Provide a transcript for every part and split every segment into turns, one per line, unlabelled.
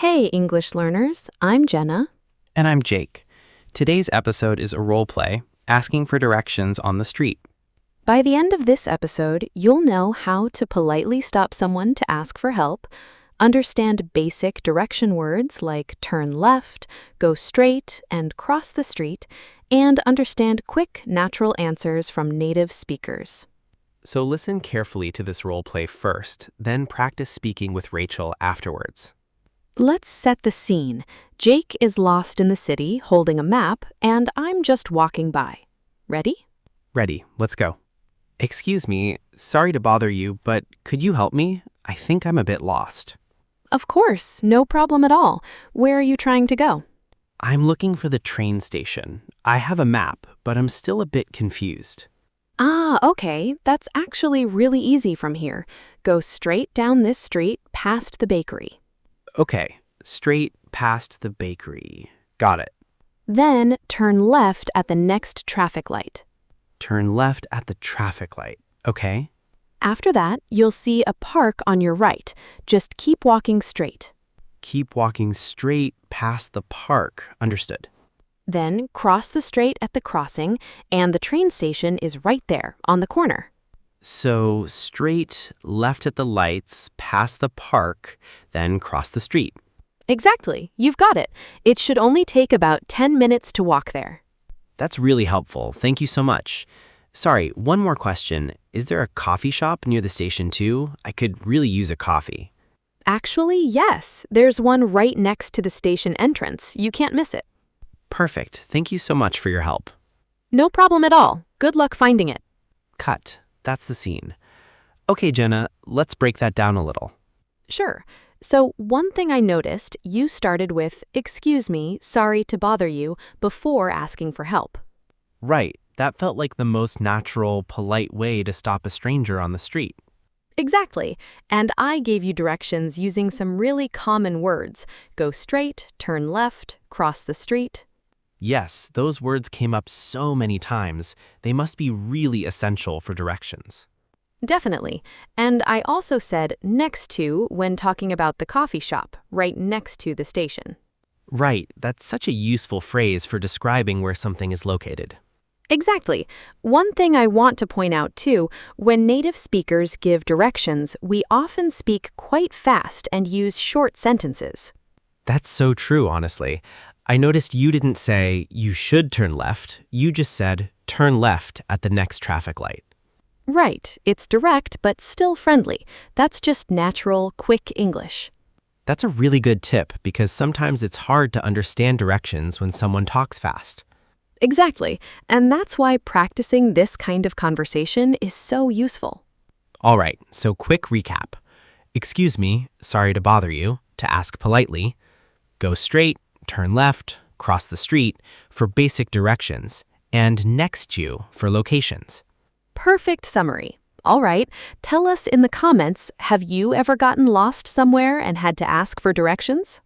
Hey, English learners, I'm Jenna.
And I'm Jake. Today's episode is a role play, asking for directions on the street.
By the end of this episode, you'll know how to politely stop someone to ask for help, understand basic direction words like turn left, go straight, and cross the street, and understand quick, natural answers from native speakers.
So listen carefully to this role play first, then practice speaking with Rachel afterwards.
Let's set the scene. Jake is lost in the city holding a map, and I'm just walking by. Ready?
Ready, let's go. Excuse me, sorry to bother you, but could you help me? I think I'm a bit lost.
Of course, no problem at all. Where are you trying to go?
I'm looking for the train station. I have a map, but I'm still a bit confused.
Okay. That's actually really easy from here. Go straight down this street past the bakery.
Okay, straight past the bakery. Got it.
Then turn left at the next traffic light.
Turn left at the traffic light. Okay.
After that, you'll see a park on your right. Just keep walking straight.
Keep walking straight past the park. Understood.
Then cross the street at the crossing, and the train station is right there on the corner.
So straight left at the lights, past the park, then cross the street.
Exactly. You've got it. It should only take about 10 minutes to walk there.
That's really helpful. Thank you so much. Sorry, one more question. Is there a coffee shop near the station too? I could really use a coffee.
Actually, yes. There's one right next to the station entrance. You can't miss it.
Perfect. Thank you so much for your help.
No problem at all. Good luck finding it.
Cut. That's the scene. Okay, Jenna, let's break that down a little.
Sure. So one thing I noticed, you started with, "Excuse me, sorry to bother you," before asking for help.
Right. That felt like the most natural, polite way to stop a stranger on the street.
Exactly. And I gave you directions using some really common words. Go straight, turn left, cross the street.
Yes, those words came up so many times. They must be really essential for directions.
Definitely. And I also said next to when talking about the coffee shop, right next to the station.
Right, that's such a useful phrase for describing where something is located.
Exactly. One thing I want to point out too, when native speakers give directions, we often speak quite fast and use short sentences.
That's so true, honestly. I noticed you didn't say, you should turn left. You just said, turn left at the next traffic light.
Right. It's direct, but still friendly. That's just natural, quick English.
That's a really good tip because sometimes it's hard to understand directions when someone talks fast.
Exactly. And that's why practicing this kind of conversation is so useful.
All right, so quick recap. Excuse me, sorry to bother you, to ask politely. Go straight, turn left, cross the street for basic directions, and next to for locations.
Perfect summary. All right, tell us in the comments, have you ever gotten lost somewhere and had to ask for directions?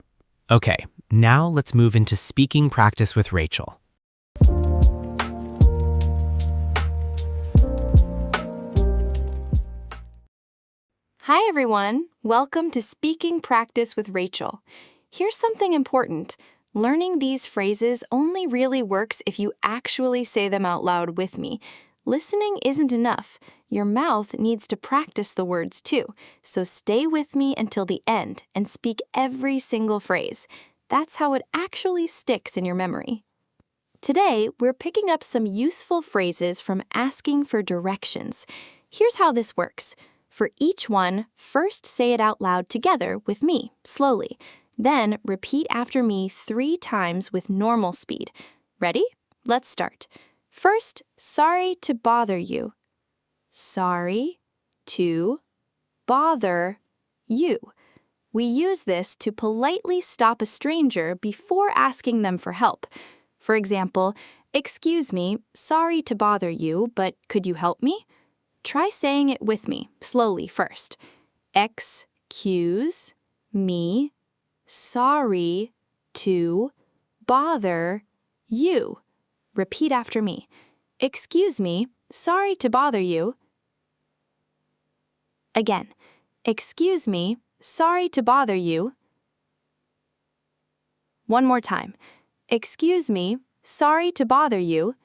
Okay, now let's move into speaking practice with Rachel.
Hi everyone, welcome to Speaking Practice with Rachel. Here's something important. Learning these phrases only really works if you actually say them out loud with me. Listening isn't enough. Your mouth needs to practice the words too. So stay with me until the end and speak every single phrase. That's how it actually sticks in your memory. Today, we're picking up some useful phrases from asking for directions. Here's how this works. For each one, first say it out loud together with me, slowly. Then repeat after me 3 times with normal speed. Ready? Let's start. First, sorry to bother you. Sorry to bother you. We use this to politely stop a stranger before asking them for help. For example, excuse me, sorry to bother you, but could you help me? Try saying it with me, slowly first. Excuse me, sorry to bother you. Repeat after me. Excuse me, sorry to bother you. Again. Excuse me, sorry to bother you. One more time. Excuse me, sorry to bother you.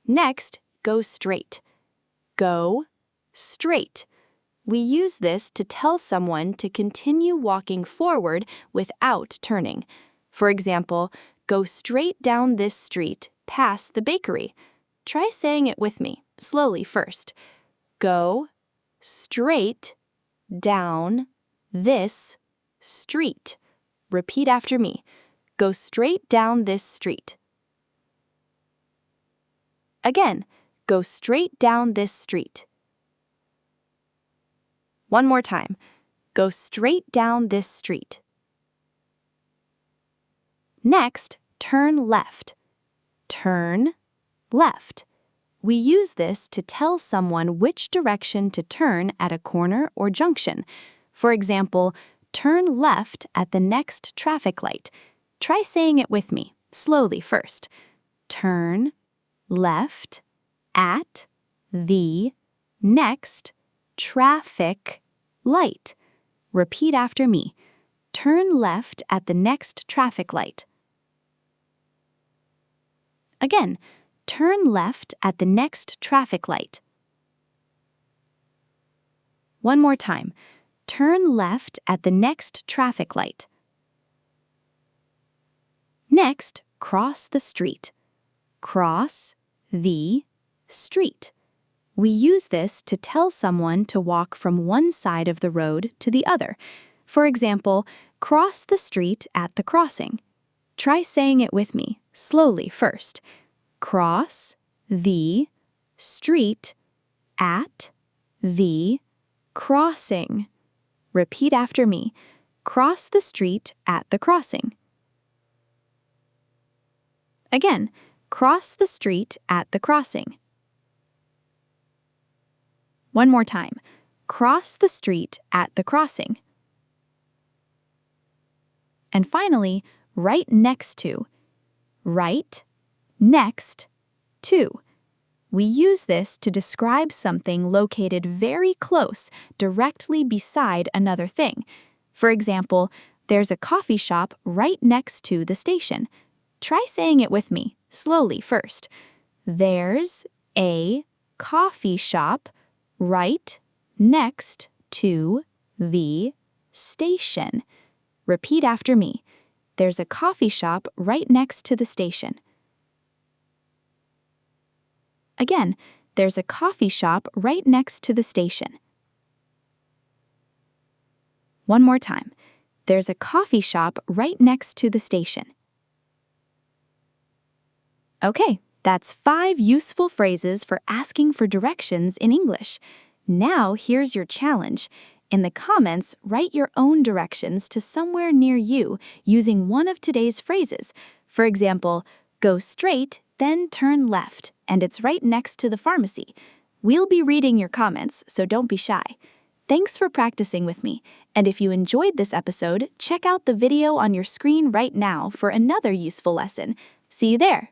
Next, go straight. Go straight. We use this to tell someone to continue walking forward without turning. For example, go straight down this street past the bakery. Try saying it with me, slowly first. Go straight down this street. Repeat after me. Go straight down this street. Again, go straight down this street. One more time. Go straight down this street. Next, turn left. Turn left. We use this to tell someone which direction to turn at a corner or junction. For example, turn left at the next traffic light. Try saying it with me, slowly first. Turn left at the next traffic light. Repeat after me. Turn left at the next traffic light. Again, turn left at the next traffic light. One more time. Turn left at the next traffic light. Next, cross the street. Cross the street. We use this to tell someone to walk from one side of the road to the other. For example, cross the street at the crossing. Try saying it with me, slowly first. Cross the street at the crossing. Repeat after me. Cross the street at the crossing. Again, cross the street at the crossing. One more time. Cross the street at the crossing. And finally, right next to. Right next to. We use this to describe something located very close, directly beside another thing. For example, there's a coffee shop right next to the station. Try saying it with me, slowly first. There's a coffee shop right next to the station. Repeat after me. There's a coffee shop right next to the station. Again, there's a coffee shop right next to the station. One more time. There's a coffee shop right next to the station. Okay, that's 5 useful phrases for asking for directions in English. Now here's your challenge. In the comments, write your own directions to somewhere near you using one of today's phrases. For example, go straight, then turn left, and it's right next to the pharmacy. We'll be reading your comments, so don't be shy. Thanks for practicing with me, and if you enjoyed this episode, check out the video on your screen right now for another useful lesson. See you there!